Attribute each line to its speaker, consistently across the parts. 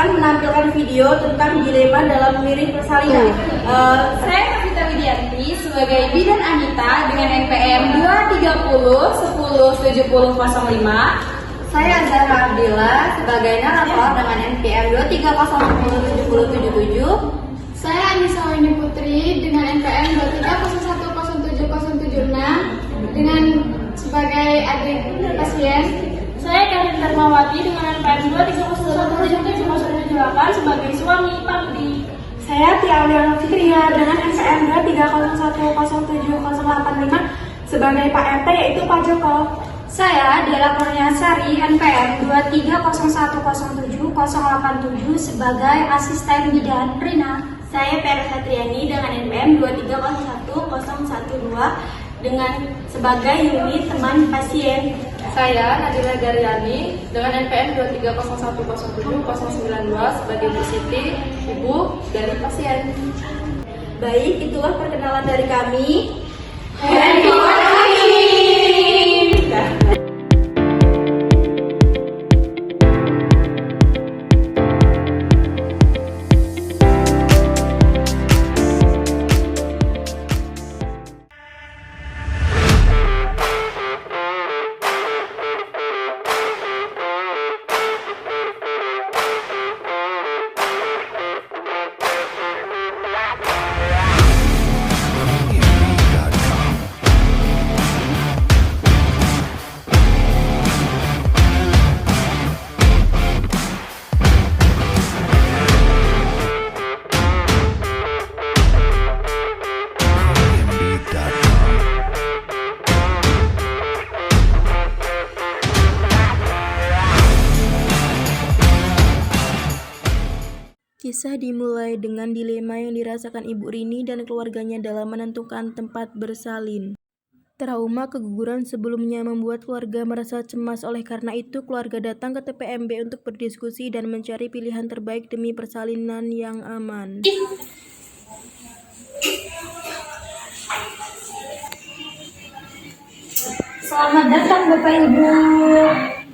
Speaker 1: akan menampilkan video tentang dilema dalam memilih persalinan.
Speaker 2: Saya Kavita Widianti sebagai bidan Anita dengan NPM 230107005.
Speaker 3: Saya Zahra Abdillah sebagai narator dengan NPM 230107077.
Speaker 4: Saya Anissa Weni Putri dengan NPM 230107076 dengan sebagai adik pasien.
Speaker 2: Saya Karin Darmawati dengan NPM 230107078 sebagai suami Pabdi.
Speaker 5: Saya Tia Leona Fitria dengan NPM 230107085 sebagai Pak RT yaitu Pak Joko.
Speaker 3: Saya Dela Kurniasari NPM 230107087 sebagai asisten bidan Rina.
Speaker 6: Saya Vera Satriani dengan NPM 2301012 dengan sebagai unit teman pasien.
Speaker 2: Saya Nadila Garyani dengan NPM 230107092 sebagai Bu Siti, ibu dari pasien.
Speaker 1: Baik, itulah perkenalan dari kami. Kisah dimulai dengan dilema yang dirasakan Ibu Rini dan keluarganya dalam menentukan tempat bersalin. Trauma keguguran sebelumnya membuat keluarga merasa cemas, oleh karena itu keluarga datang ke TPMB untuk berdiskusi dan mencari pilihan terbaik demi persalinan yang aman.
Speaker 4: Selamat datang Bapak Ibu.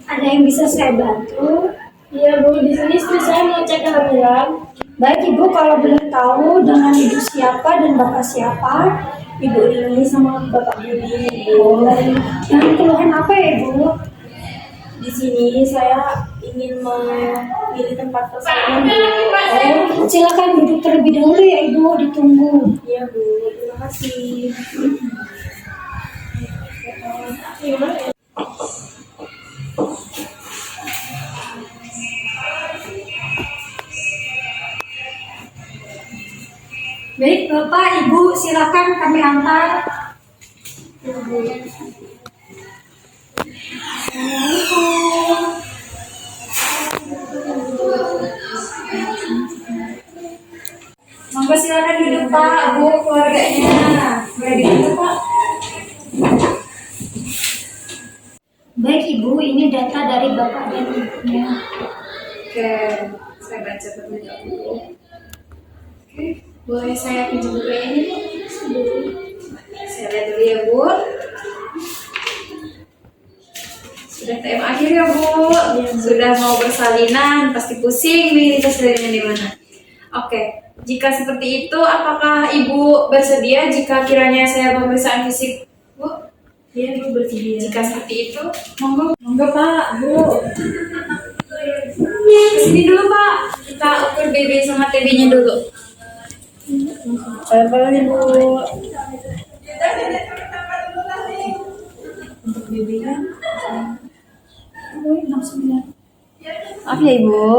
Speaker 4: Ada yang bisa saya bantu?
Speaker 5: Iya Bu, di sini istri saya mau cek kehamilan.
Speaker 4: Baik Ibu, kalau boleh tahu dengan Ibu siapa dan Bapak siapa?
Speaker 5: Ibu Rini sama Bapak Budi.
Speaker 4: Boleh. Dan keluhan apa ya Ibu?
Speaker 5: Di sini saya ingin memilih tempat persalinan.
Speaker 4: Oh, silakan duduk terlebih dahulu ya Ibu, ditunggu.
Speaker 5: Iya Bu, terima kasih.
Speaker 4: Baik Bapak, Ibu, silakan kami antar. Monggo silakan duduk Pak, Bu, keluarganya. Boleh duduk Pak. Baik Ibu, ini data dari Bapak dan Ibunya.
Speaker 5: Oke, saya baca terlebih dahulu. Oke, boleh saya pinjam buku ini Bu? Saya lihat dulu ya Bu. Sudah TM akhir ya Bu. Sudah mau bersalinan, pasti pusing nih persalinan di mana. Oke, jika seperti itu, apakah Ibu bersedia jika kiranya saya pemeriksaan fisik Bu?
Speaker 4: Iya Bu, bersedia.
Speaker 5: Jika seperti itu,
Speaker 4: Monggo Pak, Bu.
Speaker 5: kesini dulu Pak. Kita ukur BB sama TB-nya dulu.
Speaker 4: Pelan-pelan Bu.
Speaker 5: Untuk BB-nya.
Speaker 4: Maaf ya Ibu.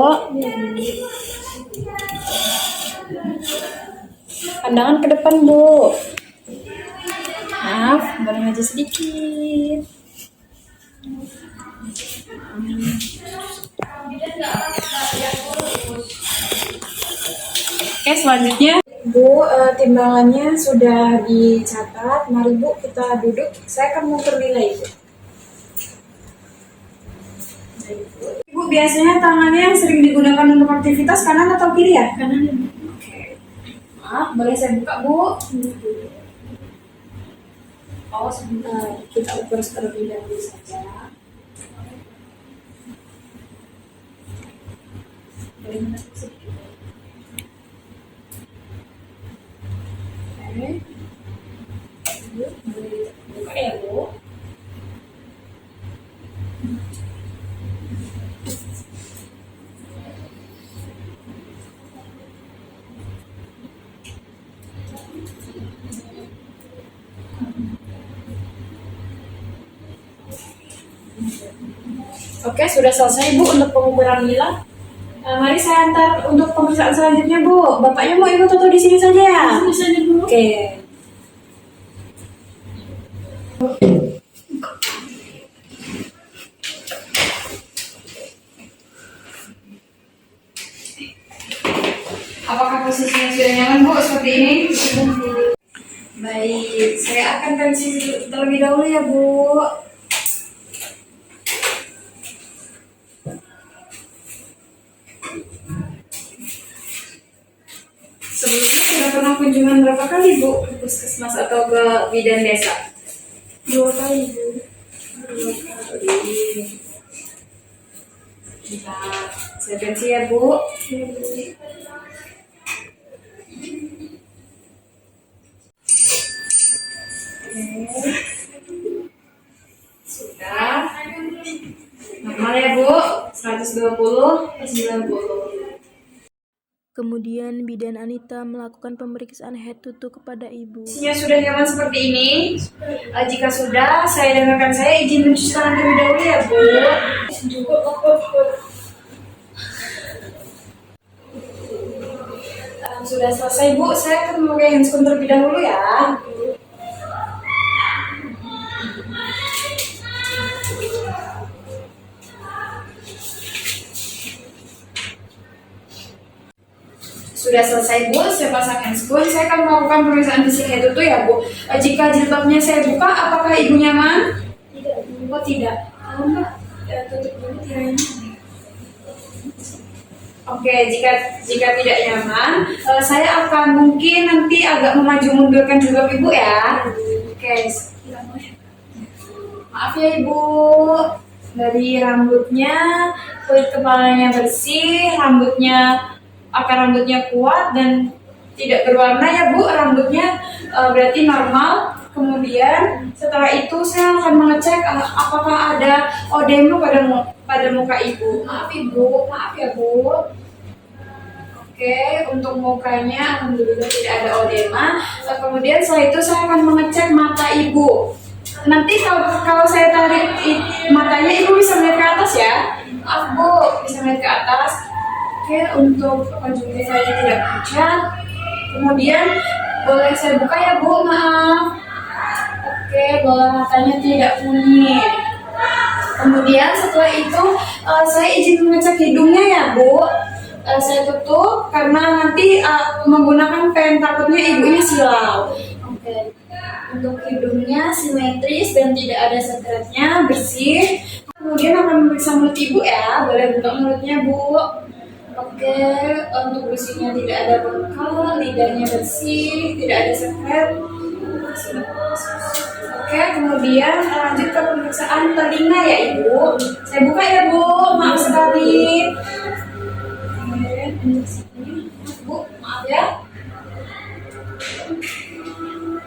Speaker 5: Pandangan ke depan Bu. Maaf, boleh maju sedikit. Oke, selanjutnya Bu, timbangannya sudah dicatat. Mari Bu, kita duduk. Saya akan mengukur nilai Bu. Ibu, biasanya tangannya yang sering digunakan untuk aktivitas kanan atau kiri ya?
Speaker 4: Kanan.
Speaker 5: Oke. Maaf, boleh saya buka Bu? Oh, sebentar. Kita ukur terlebih dahulu saja. Oke. Buka ya, Bu. Oke, sudah selesai Bu untuk pengukuran nilai. Mari saya antar untuk pemeriksaan selanjutnya Bu. Bapaknya mau ikut atau di sini saja ya? Di sini Bu. Oke. Apakah posisinya sudah nyaman Bu seperti ini? Baik, saya akan tensi terlebih dahulu ya Bu. Sebelumnya sudah pernah kunjungan berapa kali Bu ke puskesmas atau ke bidan desa? 2 kali Bu. 2 kali. Bentar, saya tensi ya Bu. Ya, Bu. Sudah. Normal ya Bu, 120/90.
Speaker 1: Kemudian bidan Anita melakukan pemeriksaan head to toe kepada ibu.
Speaker 5: Isinya sudah nyaman seperti ini. Jika sudah, saya dan rekan saya izin mencuci tangan terlebih dahulu ya Bu. Sudah selesai Bu, saya akan memakai handscoon terlebih dahulu ya. Sudah selesai Bu, saya pasang handscoon. Saya akan melakukan pemeriksaan fisik head to toe ya Bu. Jika jilbabnya saya buka, apakah ibu nyaman? Tidak. Oh tidak. Mbak, tutup dulu tirainya. Oke, jika tidak nyaman, saya akan mungkin nanti agak memaju mundurkan jilbab ibu ya. Oke, maaf ya ibu. Dari rambutnya, kulit kepalanya bersih, akar rambutnya kuat dan tidak berwarna ya Bu. Rambutnya berarti normal. Kemudian setelah itu saya akan mengecek apakah ada odema pada muka ibu. Maaf ibu, maaf ya Bu. Oke, untuk mukanya alhamdulillah tidak ada odema. Kemudian setelah itu saya akan mengecek mata ibu. Nanti kalau saya tarik matanya, ibu bisa melihat ke atas ya. Maaf Bu, bisa melihat ke atas. Oke, untuk konjungtivanya tidak pucat. Kemudian boleh saya buka ya Bu, maaf. Oke, bola matanya tidak kuning. Kemudian setelah itu saya izin mengecek hidungnya ya Bu. Saya tutup karena nanti menggunakan pen, takutnya ibunya silau. Oke. Untuk hidungnya simetris dan tidak ada sekretnya, bersih. Kemudian akan memeriksa mulut ibu ya, boleh buka mulutnya Bu. Oke, untuk bersihnya tidak ada bengkal, lidahnya bersih, tidak ada sekret. Oke, kemudian lanjut ke pemeriksaan telinga ya Ibu. Saya buka ya Bu, maaf sekali. Bu, maaf ya.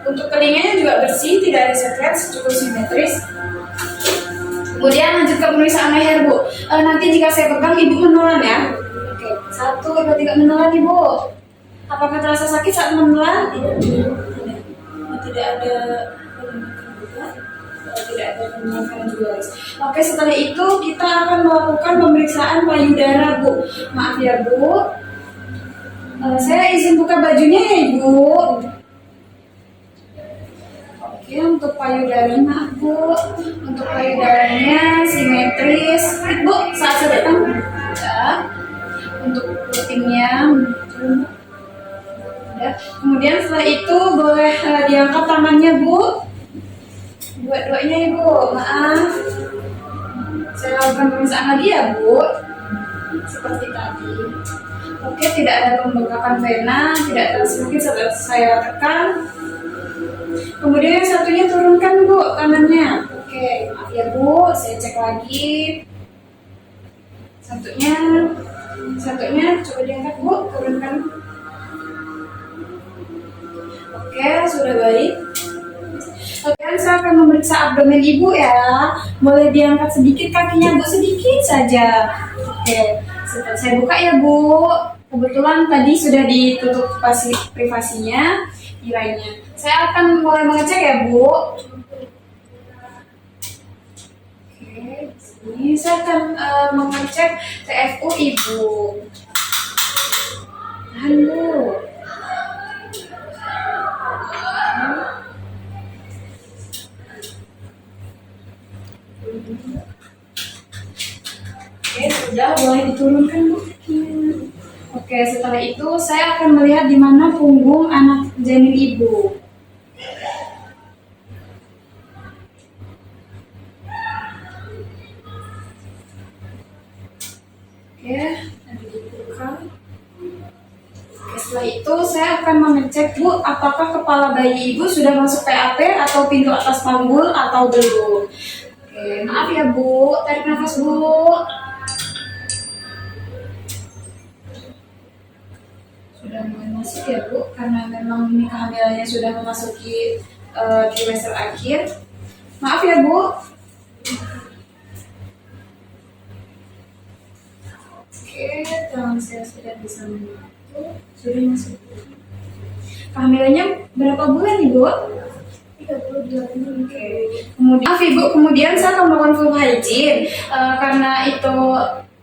Speaker 5: Untuk telinganya juga bersih, tidak ada sekret, cukup simetris. Kemudian lanjut ke pemeriksaan leher Bu. Nanti jika saya pegang Ibu menelan ya. Oke, 1, 2, 3 menelan Ibu. Apakah terasa sakit saat menelan? Tidak ada penolakan juga. Oke, setelah itu kita akan melakukan pemeriksaan payudara Bu. Maaf ya Bu. Saya izin buka bajunya ya Ibu. Oke, untuk payudaranya maaf Bu. Untuk payudaranya simetris. Bu, saat saya datang ya. Untuk putingnya ya. Kemudian setelah itu boleh diangkat tangannya Bu. Dua-duanya Ibu, maaf. Saya lakukan pemeriksaan lagi ya Bu. Seperti tadi. Oke, tidak ada pembengkakan vena, tidak terasa sakit saat saya tekan. Kemudian yang satunya turunkan Bu tangannya. Oke, maaf ya Bu, saya cek lagi. Satunya Satunya coba diangkat Bu, turunkan. Oke, sudah baik. Sekarang saya akan memeriksa abdomen ibu ya. Boleh diangkat sedikit kakinya Bu, sedikit saja. Oke, setelah saya buka ya Bu. Kebetulan tadi sudah ditutup privasinya, tirainya. Saya akan mulai mengecek ya Bu. Oke, ini saya akan mengecek TFU ibu. Tahan Bu. Oke, sudah boleh diturunkan Bu. Oke, setelah itu saya akan melihat di mana punggung anak janin ibu. Oke, nanti dibuka. Oke, setelah itu saya akan mengecek Bu, apakah kepala bayi ibu sudah masuk PAP atau pintu atas panggul atau belum. Oke, maaf ya Bu, tarik nafas Bu. Sudah mulai masuk ya Bu, karena memang ini kehamilannya sudah memasuki trimester akhir. Maaf ya Bu. Oke, tangan saya sudah bisa menyatu, sudah masuk. Kehamilannya berapa bulan Ibu? 32 bulan. Oke. Kemudian, maaf Ibu, kemudian saya akan melakukan full hygiene karena itu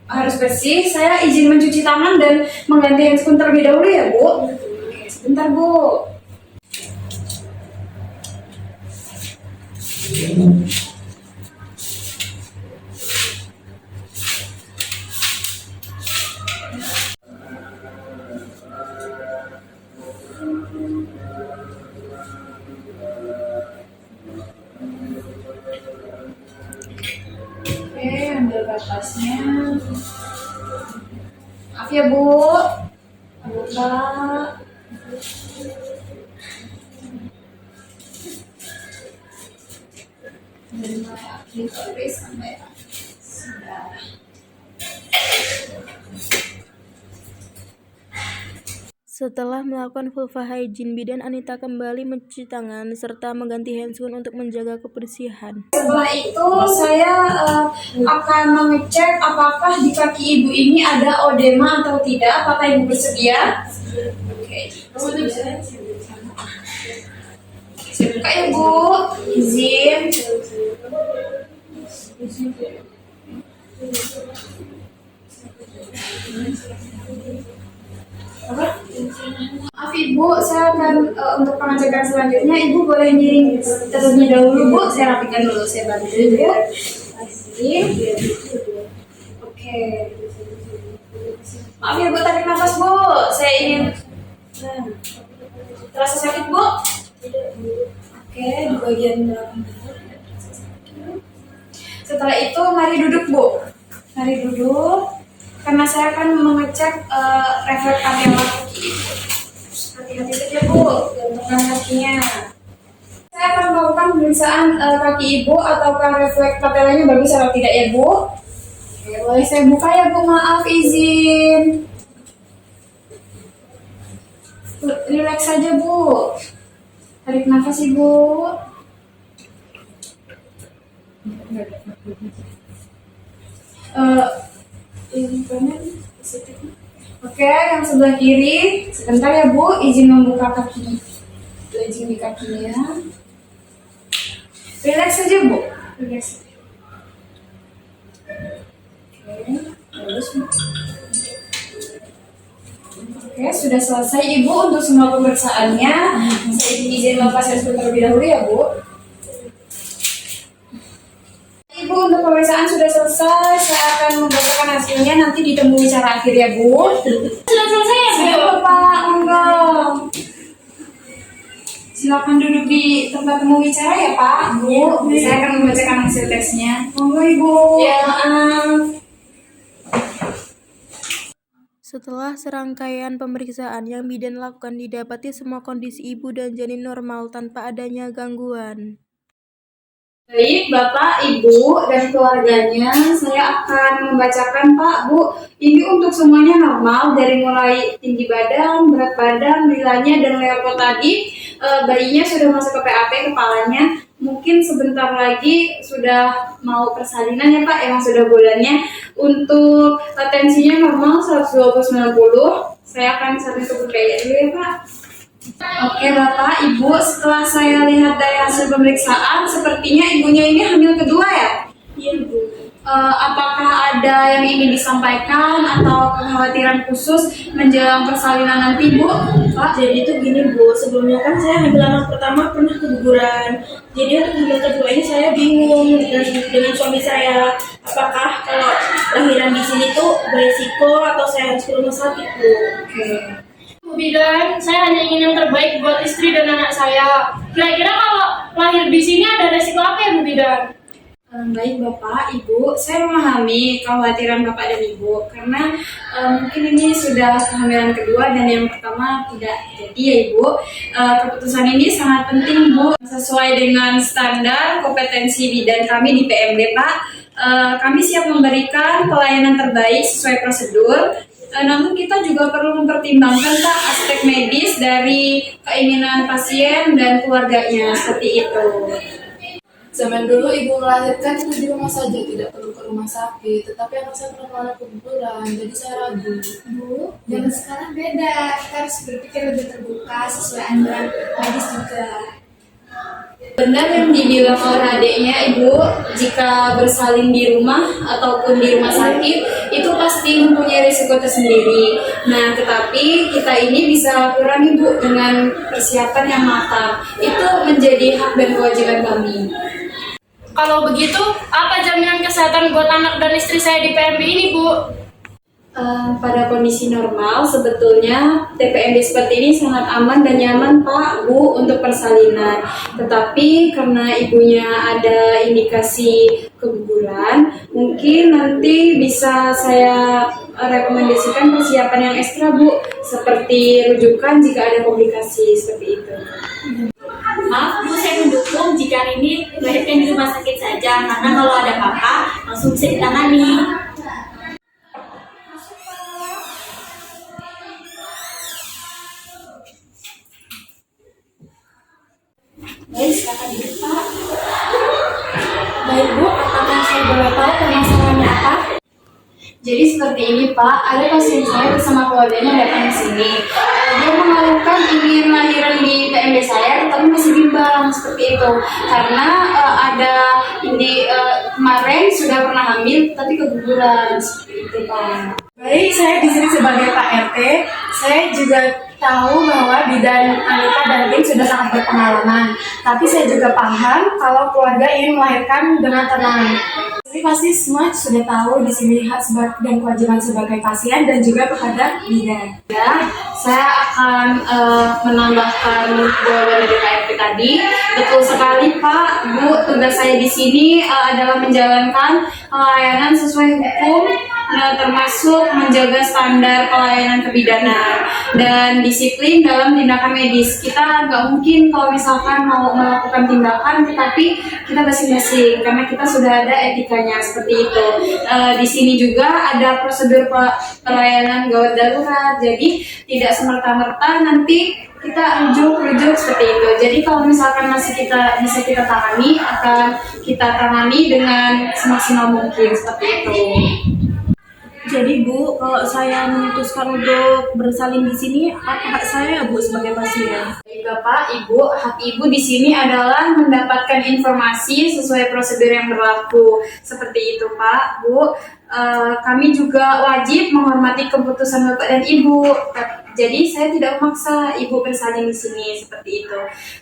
Speaker 5: harus bersih. Saya izin mencuci tangan dan mengganti handphone terlebih dahulu ya Bu. Oke, sebentar Bu. Oke, ambil batasnya. Maaf ya Bu. Lupa. Dari mulai akhir sampai sudah.
Speaker 1: Setelah melakukan vulva hygiene, bidan Anita kembali mencuci tangan serta mengganti handscoon untuk menjaga kebersihan.
Speaker 5: Setelah itu saya akan mengecek apakah di kaki ibu ini ada odema atau tidak. Apakah ibu bersedia? Oke. Saya buka ya Bu. Izin. Maaf Ibu, saya akan untuk pengecekan selanjutnya Ibu boleh miring terlebih dahulu Bu. Saya rapikan dulu, saya bantu dulu. Oke. Maaf ya Bu, tarik nafas Bu. Saya ingin. Terasa sakit Bu? Oke, di bagian belakang. Setelah itu mari duduk Bu. Mari duduk. Karena saya akan mengecek refleks patella kaki. Hati-hati saja Bu, gantungkan kakinya. Saya akan melakukan pemeriksaan kaki ibu ataukah refleks patellanya bagus atau tidak ya Bu. Oke, boleh saya buka ya Bu, maaf izin. Relax saja Bu. Tarik nafas Ibu. Oke, yang sebelah kiri. Sebentar ya Bu, izin membuka kaki. Izin di kakinya. Relax saja Bu. Relax. Oke, terus. Oke, sudah selesai Ibu untuk semua pemeriksaannya. Saya izin melepas handphone terlebih dahulu ya Bu. Ibu, untuk pemeriksaan sudah selesai. Saya akan membacakan hasilnya, nanti ditemu bicara akhir ya Bu.
Speaker 6: Sudah selesai ya Bu?
Speaker 5: Sudah Pak, monggo. Silakan duduk di tempat temu bicara ya Pak, Bu. Saya akan membacakan hasil tesnya. Monggo Ibu.
Speaker 6: Ya, maaf.
Speaker 1: Setelah serangkaian pemeriksaan yang bidan lakukan, didapati semua kondisi ibu dan janin normal tanpa adanya gangguan.
Speaker 5: Baik, Bapak, Ibu, dan keluarganya, saya akan membacakan Pak, Bu. Ini untuk semuanya normal, dari mulai tinggi badan, berat badan, nilainya, dan leopard tadi. Bayinya sudah masuk ke PAP, kepalanya. Mungkin sebentar lagi sudah mau persalinan ya Pak, emang sudah bulannya. Untuk tensinya normal 120/90. Saya akan sampai ke budaya dulu ya Pak. Oke Bapak, Ibu, setelah saya lihat dari hasil pemeriksaan, sepertinya ibunya ini hamil kedua ya?
Speaker 6: Iya Bu.
Speaker 5: Apakah ada yang ingin disampaikan atau kekhawatiran khusus menjelang persalinan nanti Bu? Pak?
Speaker 1: Jadi itu gini Bu, sebelumnya kan saya hamil anak pertama pernah keguguran. Jadi untuk hamil kedua ini saya bingung dengan suami saya. Apakah kalau lahiran di sini tuh beresiko atau saya harus ke rumah sakit Bu?
Speaker 5: Oke.
Speaker 6: Bu Bidan, saya hanya ingin yang terbaik buat istri dan anak saya. Kira-kira kalau lahir di sini ada resiko apa ya Bu Bidan?
Speaker 5: Baik Bapak, Ibu, saya memahami kekhawatiran Bapak dan Ibu karena mungkin ini sudah kehamilan kedua dan yang pertama tidak jadi ya Ibu. Keputusan ini sangat penting Bu, sesuai dengan standar kompetensi bidan kami di PMB Pak. Kami siap memberikan pelayanan terbaik sesuai prosedur. Namun kita juga perlu mempertimbangkan Pak aspek medis dari keinginan pasien dan keluarganya seperti itu.
Speaker 7: Zaman dulu ibu melahirkan itu di rumah saja, tidak perlu ke rumah sakit. Tetapi anak saya pernah mengalami keguguran, jadi saya ragu.
Speaker 4: Bu, zaman sekarang beda. Kita harus berpikir lebih terbuka sesuai anjuran medis juga.
Speaker 5: Benar yang dibilang oleh adiknya Ibu, jika bersalin di rumah ataupun di rumah sakit itu pasti mempunyai risiko tersendiri. Nah, tetapi kita ini bisa kurangi Bu dengan persiapan yang matang. Itu menjadi hak dan kewajiban kami.
Speaker 6: Kalau begitu, apa jaminan kesehatan buat anak dan istri saya di PMB ini Bu?
Speaker 5: Pada kondisi normal sebetulnya TPMB seperti ini sangat aman dan nyaman Pak, Bu untuk persalinan. Tetapi karena ibunya ada indikasi keguguran, mungkin nanti bisa saya rekomendasikan persiapan yang ekstra Bu, seperti rujukan jika ada komplikasi seperti itu.
Speaker 6: Maaf Bu, saya mendukung jika ini melahirkan di rumah sakit saja, karena kalau ada apa-apa langsung bisa ditangani.
Speaker 5: Baik, silakan duduk Pak.
Speaker 6: Baik Bu, apakah saya boleh tahu permasalahannya apa?
Speaker 5: Jadi seperti ini Pak, ada pasien saya bersama keluarganya datang ke sini. Dia mengeluhkan ingin lahiran di PMB saya, tetapi masih bimbang seperti itu. Karena ada kemarin sudah pernah hamil, tapi keguguran seperti itu Pak.
Speaker 4: Baik, saya di sini sebagai Pak RT. Saya juga tahu bahwa bidan Anita dan tim sudah sangat berpengalaman. Tapi saya juga paham kalau keluarga ingin melahirkan dengan tenang. Tapi pasti semua sudah tahu di sini hak dan kewajiban sebagai pasien dan juga kepada bidan.
Speaker 5: Ya, saya akan menambahkan jawaban dari Pak RT tadi. Betul sekali Pak, Bu, tugas saya di sini adalah menjalankan pelayanan sesuai hukum. Nah, termasuk menjaga standar pelayanan kebidanan dan disiplin dalam tindakan medis. Kita nggak mungkin kalau misalkan mau melakukan tindakan, tetapi kita basi-basi karena kita sudah ada etikanya seperti itu. Di sini juga ada prosedur pelayanan gawat darurat, jadi tidak semerta-merta nanti kita rujuk seperti itu. Jadi kalau misalkan masih bisa kita tangani, akan kita tangani dengan semaksimal mungkin seperti itu.
Speaker 1: Jadi Bu, kalau saya memutuskan untuk bersalin di sini, apa hak saya Bu sebagai pasien?
Speaker 5: Baik Bapak, Ibu, hak Ibu di sini adalah mendapatkan informasi sesuai prosedur yang berlaku. Seperti itu Pak, Bu. Kami juga wajib menghormati keputusan Bapak dan Ibu. Jadi saya tidak memaksa Ibu bersalin di sini seperti itu.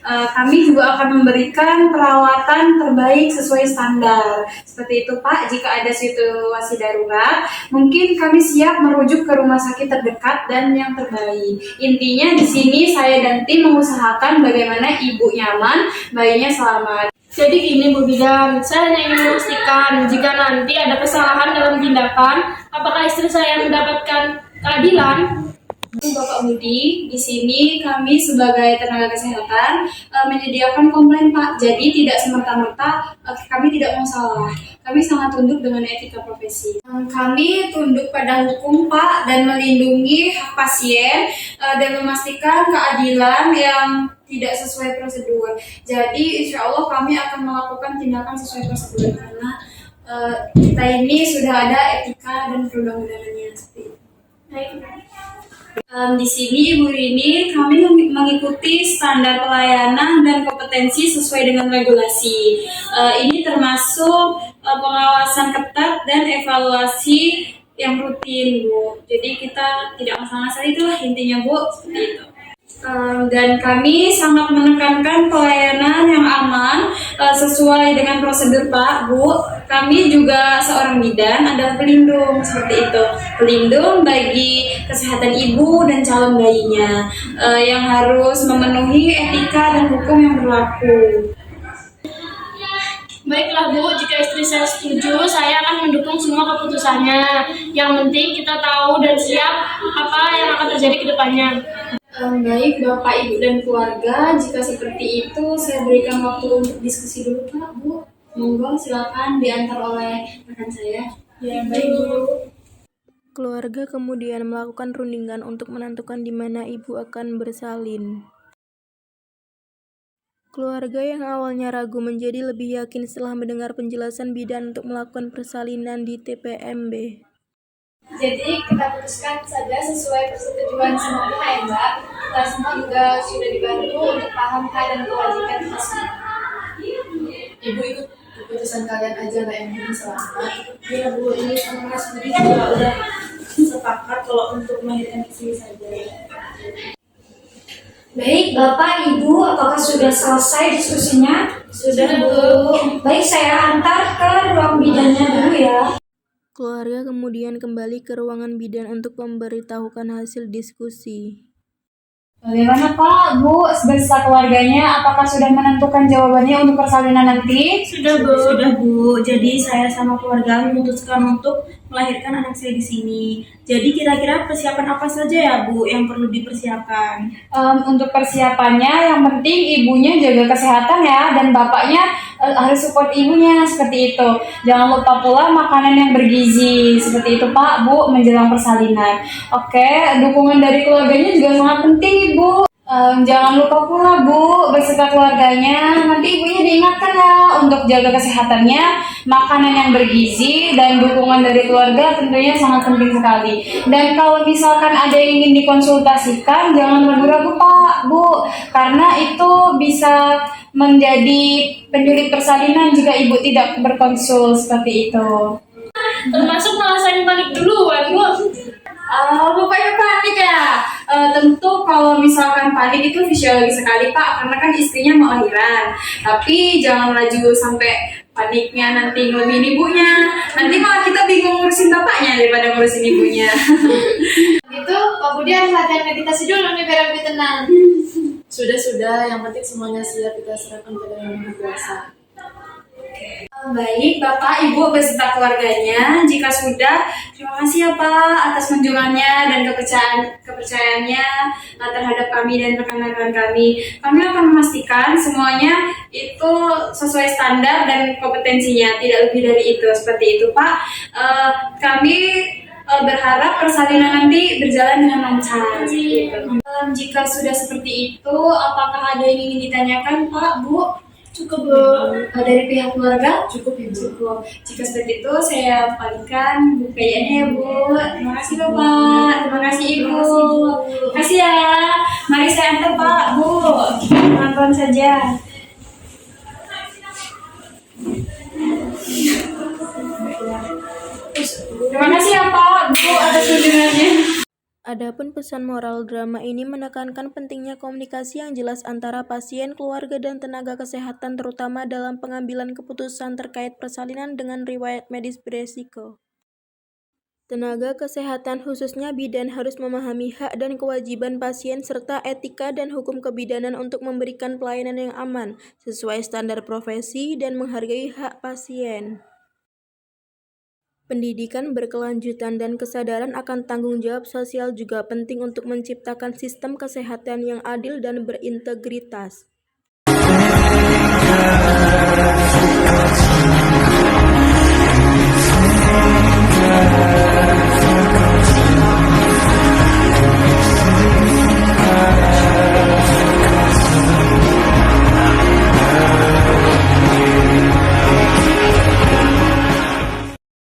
Speaker 5: Kami juga akan memberikan perawatan terbaik sesuai standar. Seperti itu Pak, jika ada situasi darurat, mungkin kami siap merujuk ke rumah sakit terdekat dan yang terbaik. Intinya di sini saya dan tim mengusahakan bagaimana Ibu nyaman, bayinya selamat.
Speaker 6: Jadi gini Bu Bidan, saya hanya ingin memastikan jika nanti ada kesalahan dalam tindakan, apakah istri saya mendapatkan keadilan?
Speaker 5: Bapak Budi, di sini kami sebagai tenaga kesehatan menyediakan komplain Pak. Jadi tidak semerta-merta kami tidak mau salah. Kami sangat tunduk dengan etika profesi. Kami tunduk pada hukum Pak dan melindungi hak pasien dan memastikan keadilan yang tidak sesuai prosedur. Jadi insya Allah kami akan melakukan tindakan sesuai prosedur karena kita ini sudah ada etika dan perundang-undangannya seperti itu. Di sini Ibu Rini kami mengikuti standar pelayanan dan kompetensi sesuai dengan regulasi. Ini termasuk pengawasan ketat dan evaluasi yang rutin, Bu. Jadi kita tidak ngasal-ngasal, itulah intinya, Bu, seperti itu. Dan kami sangat menekankan pelayanan yang aman sesuai dengan prosedur Pak, Bu. Kami juga seorang bidan adalah pelindung seperti itu, pelindung bagi kesehatan ibu dan calon bayinya yang harus memenuhi etika dan hukum yang berlaku.
Speaker 6: Baiklah Bu, jika istri saya setuju, saya akan mendukung semua keputusannya. Yang penting kita tahu dan siap apa yang akan terjadi ke depannya.
Speaker 5: Baik Bapak, Ibu, dan keluarga, jika seperti itu saya berikan waktu untuk diskusi dulu Pak, Bu. Monggo silakan diantar oleh rekan saya.
Speaker 6: Ya, baik Bu.
Speaker 1: Keluarga kemudian melakukan rundingan untuk menentukan di mana ibu akan bersalin. Keluarga yang awalnya ragu menjadi lebih yakin setelah mendengar penjelasan bidan untuk melakukan persalinan di TPMB.
Speaker 4: Jadi kita putuskan saja sesuai persetujuan semua pihak ya Mbak. Kita semua juga sudah dibantu untuk paham hak dan kewajiban kita semua.
Speaker 7: Ibu ikut keputusan kalian aja lah yang penting selamat.
Speaker 1: Ya Bu, ini sama Mas Budi juga udah sepakat kalau untuk melahirkan di sini saja.
Speaker 8: Baik, Bapak, Ibu, apakah sudah selesai diskusinya?
Speaker 1: Sudah Bu.
Speaker 8: Baik, saya antar ke ruang bidannya dulu ya.
Speaker 1: Keluarga kemudian kembali ke ruangan bidan untuk memberitahukan hasil diskusi.
Speaker 5: Bagaimana Pak, Bu, beserta keluarganya, apakah sudah menentukan jawabannya untuk persalinan nanti?
Speaker 1: Sudah Bu. Jadi saya sama keluarga memutuskan untuk melahirkan anak saya di sini. Jadi kira-kira persiapan apa saja ya Bu yang perlu dipersiapkan?
Speaker 5: Untuk persiapannya, yang penting ibunya jaga kesehatan ya, dan bapaknya harus support ibunya seperti itu. Jangan lupa pula makanan yang bergizi seperti itu Pak, Bu, menjelang persalinan. Oke, dukungan dari keluarganya juga sangat penting Ibu. Jangan lupa pula Bu, beserta keluarganya, nanti ibunya diingatkan ya untuk jaga kesehatannya, makanan yang bergizi, dan dukungan dari keluarga tentunya sangat penting sekali. Dan kalau misalkan ada yang ingin dikonsultasikan, jangan ragu-ragu Pak, Bu, karena itu bisa menjadi penyulit persalinan jika ibu tidak berkonsul seperti itu.
Speaker 6: Termasuk ngerasain balik duluan Bu.
Speaker 5: Bapaknya panik ya? Tentu kalau misalkan panik itu fisiologi sekali Pak, karena kan istrinya mau lahiran. Tapi jangan laju sampai paniknya nanti ngelebihin ibunya. Nanti malah kita bingung ngurusin bapaknya daripada ngurusin ibunya.
Speaker 4: Itu Pak Budi harus latihan meditasi dulu nih biar lebih tenang.
Speaker 7: Sudah, yang penting semuanya siap kita serahkan pada Yang Maha Kuasa.
Speaker 5: Baik, Bapak, Ibu, beserta keluarganya, jika sudah, terima kasih ya Pak atas kunjungannya dan kepercayaannya terhadap kami dan rekan-rekan kami. Kami akan memastikan semuanya itu sesuai standar dan kompetensinya, tidak lebih dari itu. Seperti itu Pak. Kami berharap persalinan nanti berjalan dengan lancar. Jika sudah seperti itu, apakah ada yang ingin ditanyakan Pak, Bu?
Speaker 6: Cukup Bu.
Speaker 5: Dari pihak keluarga?
Speaker 7: Cukup Ibu.
Speaker 5: Cukup. Jika seperti itu, saya balikkan bukanya ya Bu. Terima kasih Bapak. Terima kasih Ibu. Terima kasih ya. Mari saya antar Pak, Bu. Pelan-pelan saja. Terima kasih ya Pak, Bu, atas kunjungannya.
Speaker 1: Adapun pesan moral drama ini menekankan pentingnya komunikasi yang jelas antara pasien, keluarga, dan tenaga kesehatan terutama dalam pengambilan keputusan terkait persalinan dengan riwayat medis beresiko. Tenaga kesehatan khususnya bidan harus memahami hak dan kewajiban pasien serta etika dan hukum kebidanan untuk memberikan pelayanan yang aman, sesuai standar profesi dan menghargai hak pasien. Pendidikan berkelanjutan dan kesadaran akan tanggung jawab sosial juga penting untuk menciptakan sistem kesehatan yang adil dan berintegritas.